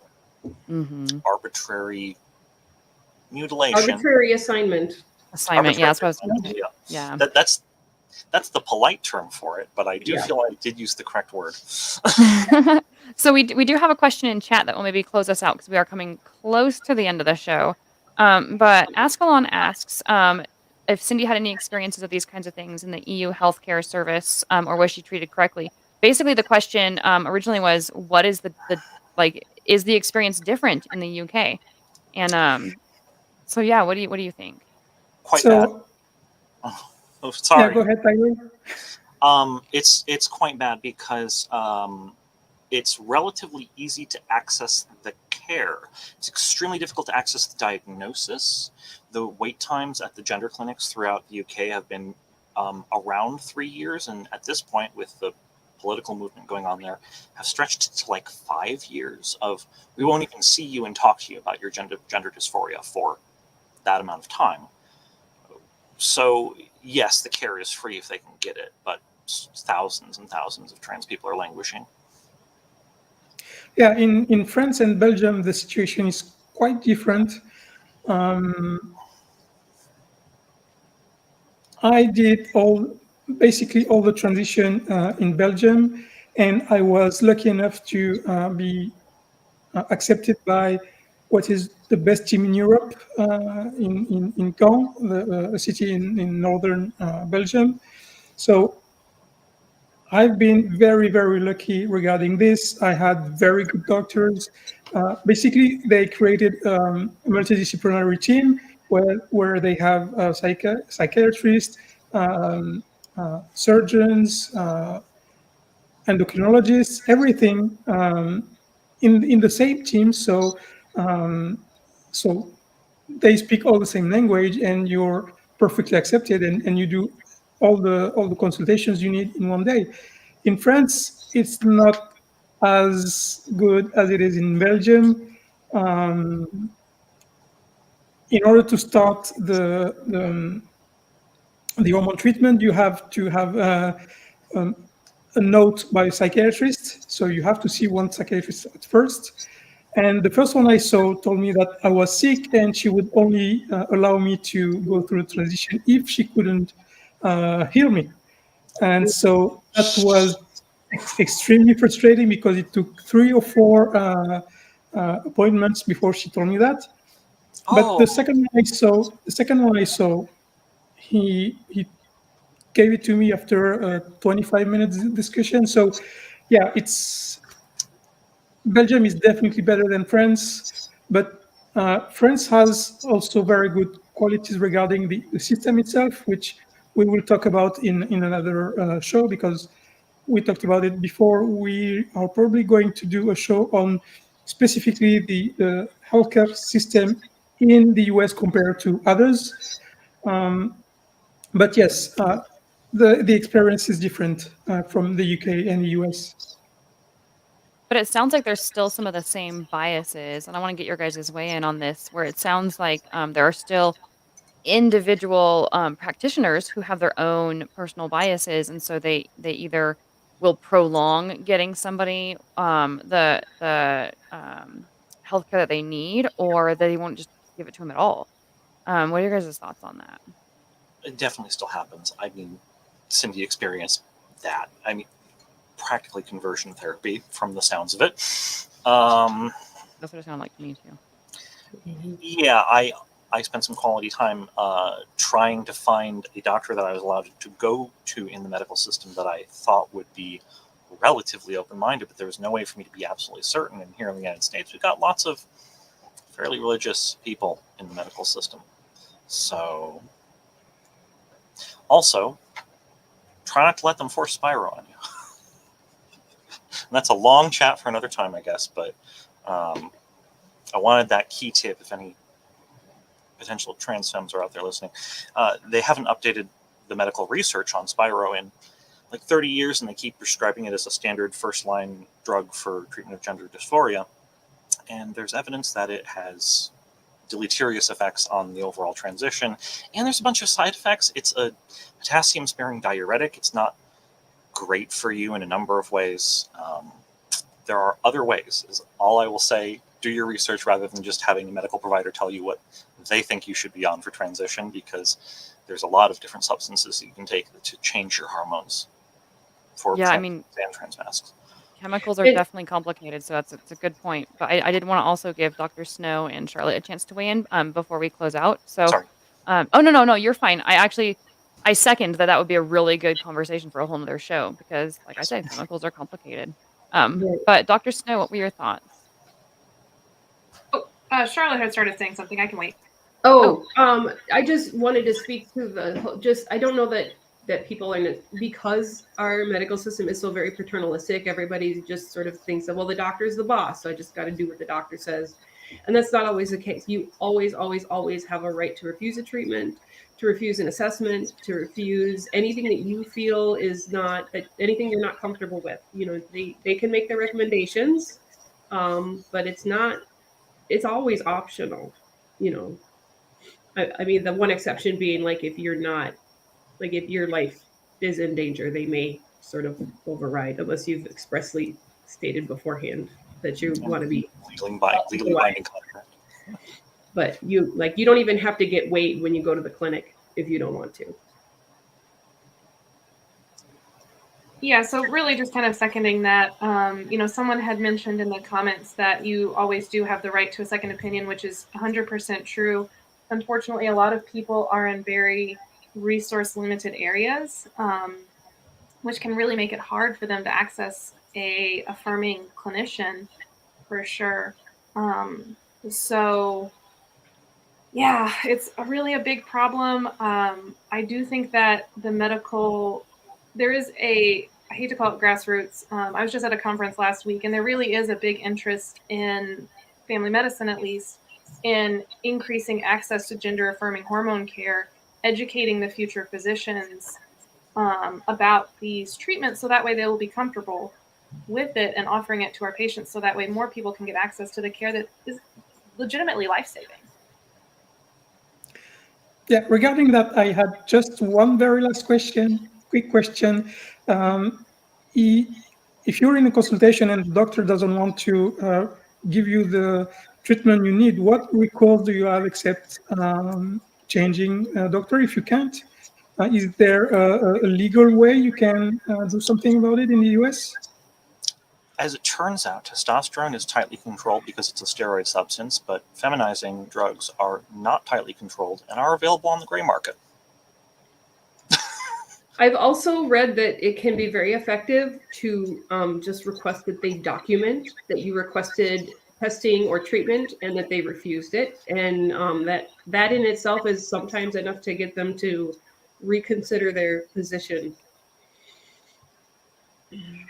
Mm-hmm. arbitrary mutilation. Arbitrary assignment. Assignment. Yeah, that's what I was Arbitrary- thinking. yeah. Yeah. That's the polite term for it, but I do Yeah. feel I did use the correct word. So we do have a question in chat that will maybe close us out because we are coming close to the end of the show. But Ascalon asks if Cindy had any experiences of these kinds of things in the EU healthcare service, or was she treated correctly? Basically, the question originally was, what is the like? Is the experience different in the UK? And so yeah, what do you think? Quite bad. So Oh, sorry. yeah, go ahead, Tyler. It's quite bad because it's relatively easy to access the care. It's extremely difficult to access the diagnosis. The wait times at the gender clinics throughout the UK have been around 3 years, and at this point, with the political movement going on there, have stretched to like 5 years of, we won't even see you and talk to you about your gender dysphoria for that amount of time. So yes, the care is free if they can get it, but thousands and thousands of trans people are languishing. Yeah, in France and Belgium, the situation is quite different. I did basically all the transition in Belgium, and I was lucky enough to be accepted by what is the best team in Europe, in Caen, a city in northern Belgium. So I've been very, very lucky regarding this. I had very good doctors. Basically, they created a multidisciplinary team where they have psychiatrists, surgeons, endocrinologists, everything in the same team. So they speak all the same language, and you're perfectly accepted, and you do all the consultations you need in one day. In France, it's not as good as it is in Belgium. In order to start the hormone treatment, you have to have a note by a psychiatrist. So you have to see one psychiatrist at first. And the first one I saw told me that I was sick, and she would only allow me to go through the transition if she couldn't heal me. And so that was extremely frustrating because it took 3 or 4 appointments before she told me that. But the second one I saw, he gave it to me after a 25 minutes discussion. So yeah, Belgium is definitely better than France, but France has also very good qualities regarding the system itself, which we will talk about in another show, because we talked about it before. We are probably going to do a show on specifically the healthcare system in the US compared to others. But yes, the experience is different from the UK and the US. But it sounds like there's still some of the same biases, and I want to get your guys' weigh in on this, where it sounds like there are still individual practitioners who have their own personal biases, and so they either will prolong getting somebody the healthcare that they need, or they won't just give it to them at all. What are your guys' thoughts on that? It definitely still happens. I mean, Cindy experienced that. I mean, practically conversion therapy from the sounds of it. That's what it sounded like to me too. Yeah, I spent some quality time trying to find a doctor that I was allowed to go to in the medical system that I thought would be relatively open-minded, but there was no way for me to be absolutely certain. And here in the United States, we've got lots of fairly religious people in the medical system. So, also, try not to let them force Spyro on you. And that's a long chat for another time, I guess, but I wanted that key tip if any potential trans femmes are out there listening. They haven't updated the medical research on Spyro in like 30 years, and they keep prescribing it as a standard first-line drug for treatment of gender dysphoria. And there's evidence that it has deleterious effects on the overall transition. And there's a bunch of side effects. It's a potassium-sparing diuretic. It's not great for you in a number of ways. There are other ways, is all I will say. Do your research rather than just having a medical provider tell you what they think you should be on for transition, because there's a lot of different substances you can take to change your hormones for Yeah, I trans mean, and trans masks. chemicals are And definitely complicated, so it's a good point. But I did want to also give Dr. Snow and Charlotte a chance to weigh in before we close out. So, Sorry. oh no, you're fine. I second that would be a really good conversation for a whole nother show because, like I said, chemicals are complicated. Right. But Dr. Snow, what were your thoughts? Charlotte had started saying something. I can wait. I just wanted to speak to I don't know that people are, because our medical system is so very paternalistic, everybody just sort of thinks that, well, the doctor's the boss, so I just got to do what the doctor says. And that's not always the case. You always have a right to refuse a treatment, to refuse an assessment, to refuse anything that you feel is not, anything you're not comfortable with. You know, they can make their recommendations, but it's always optional, you know. I mean, the one exception being like if your life is in danger, they may sort of override, unless you've expressly stated beforehand that you want to be legally binding contract. But you don't even have to get weighed when you go to the clinic if you don't want to. Yeah, so really just kind of seconding that, someone had mentioned in the comments that you always do have the right to a second opinion, which is 100% true. Unfortunately, a lot of people are in very resource-limited areas, which can really make it hard for them to access a affirming clinician, for sure. So, yeah, it's really a big problem. I do think that there is I hate to call it grassroots. I was just at a conference last week, and there really is a big interest in family medicine, at least, in increasing access to gender-affirming hormone care, educating the future physicians about these treatments so that way they will be comfortable with it and offering it to our patients so that way more people can get access to the care that is legitimately life-saving. Yeah, regarding that, I had just one very last quick question. If you're in a consultation and the doctor doesn't want to give you the treatment you need, what recourse do you have except changing doctor if you can't? Is there a legal way you can do something about it in the US? As it turns out, testosterone is tightly controlled because it's a steroid substance, but feminizing drugs are not tightly controlled and are available on the gray market. I've also read that it can be very effective to just request that they document that you requested testing or treatment and that they refused it. And that in itself is sometimes enough to get them to reconsider their position.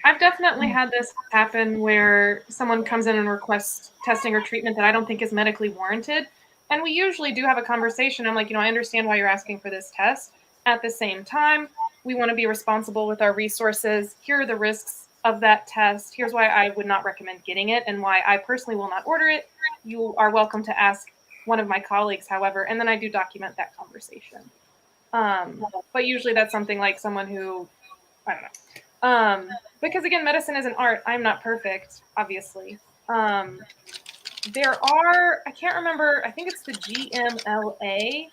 I've definitely had this happen where someone comes in and requests testing or treatment that I don't think is medically warranted. And we usually do have a conversation. I'm like, I understand why you're asking for this test. At the same time, we want to be responsible with our resources. Here are the risks of that test. Here's why I would not recommend getting it and why I personally will not order it. You are welcome to ask one of my colleagues, however, and then I do document that conversation. But usually that's something like someone who, I don't know. Because again, medicine is an art. I'm not perfect, obviously. There are, I can't remember, I think it's the GMLA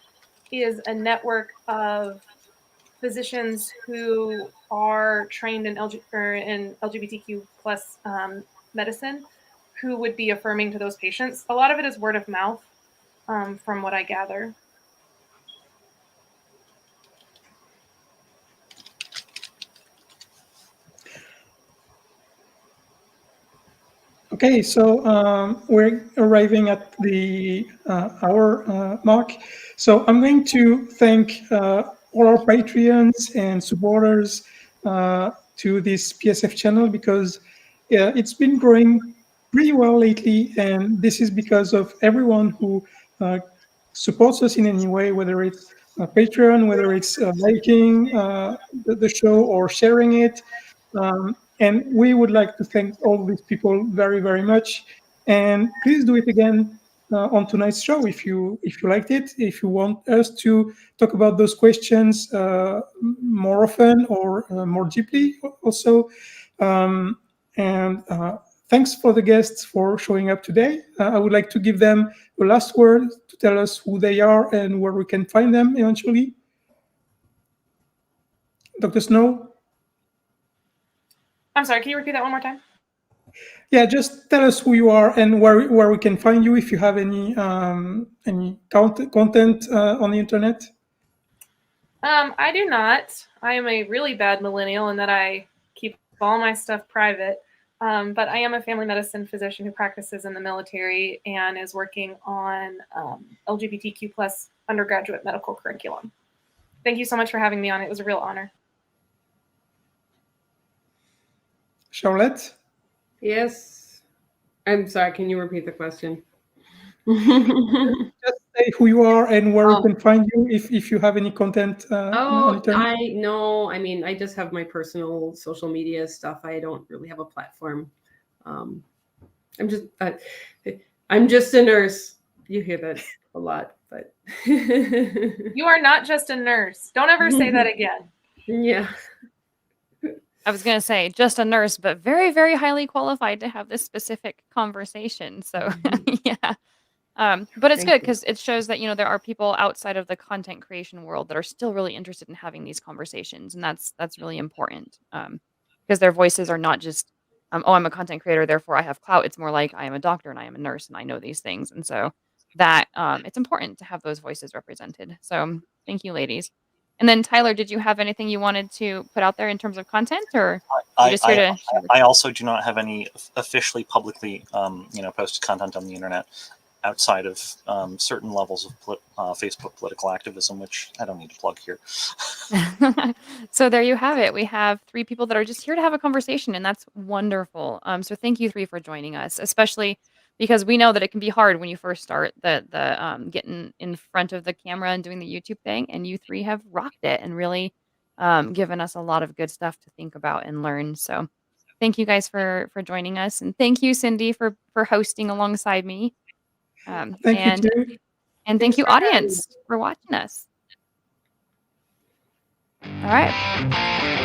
is a network of physicians who are trained in LGBTQ plus medicine who would be affirming to those patients. A lot of it is word of mouth, from what I gather. Okay, so we're arriving at the hour mark. So I'm going to thank all our Patreons and supporters to this PSF channel because it's been growing pretty well lately, and this is because of everyone who supports us in any way, whether it's Patreon, whether it's liking the show or sharing it. And we would like to thank all these people very, very much. And please do it again on tonight's show. If you liked it, if you want us to talk about those questions more often or more deeply, also. And thanks for the guests for showing up today. I would like to give them the last word to tell us who they are and where we can find them eventually. Dr. Snow? I'm sorry, can you repeat that one more time? Yeah, just tell us who you are and where we can find you if you have any content on the internet. I do not. I am a really bad millennial in that I keep all my stuff private. But I am a family medicine physician who practices in the military and is working on LGBTQ plus undergraduate medical curriculum. Thank you so much for having me on. It was a real honor. Charolette? Yes. I'm sorry, can you repeat the question? Just say who you are and where we can find you if you have any content on internet. I mean, I just have my personal social media stuff. I don't really have a platform. I'm just a nurse. You hear that a lot, but You are not just a nurse. Don't ever say that again. Yeah. I was going to say just a nurse, but very, very highly qualified to have this specific conversation. So yeah. But it's good because it shows that, there are people outside of the content creation world that are still really interested in having these conversations. And that's really important because their voices are not just, oh, I'm a content creator, therefore I have clout. It's more like I am a doctor and I am a nurse and I know these things. And so that it's important to have those voices represented. So thank you, ladies. And then Tyler, did you have anything you wanted to put out there in terms of content, or you just here to share I also do not have any officially publicly posted content on the internet outside of certain levels of Facebook political activism, which I don't need to plug here. So there you have it. We have 3 people that are just here to have a conversation, and that's wonderful. So thank you 3 for joining us, especially because we know that it can be hard when you first start the getting in front of the camera and doing the YouTube thing, and you 3 have rocked it and really given us a lot of good stuff to think about and learn. So thank you guys for joining us, and thank you, Cindy, for hosting alongside me. Thank you too. And thank you, audience, for watching us. All right.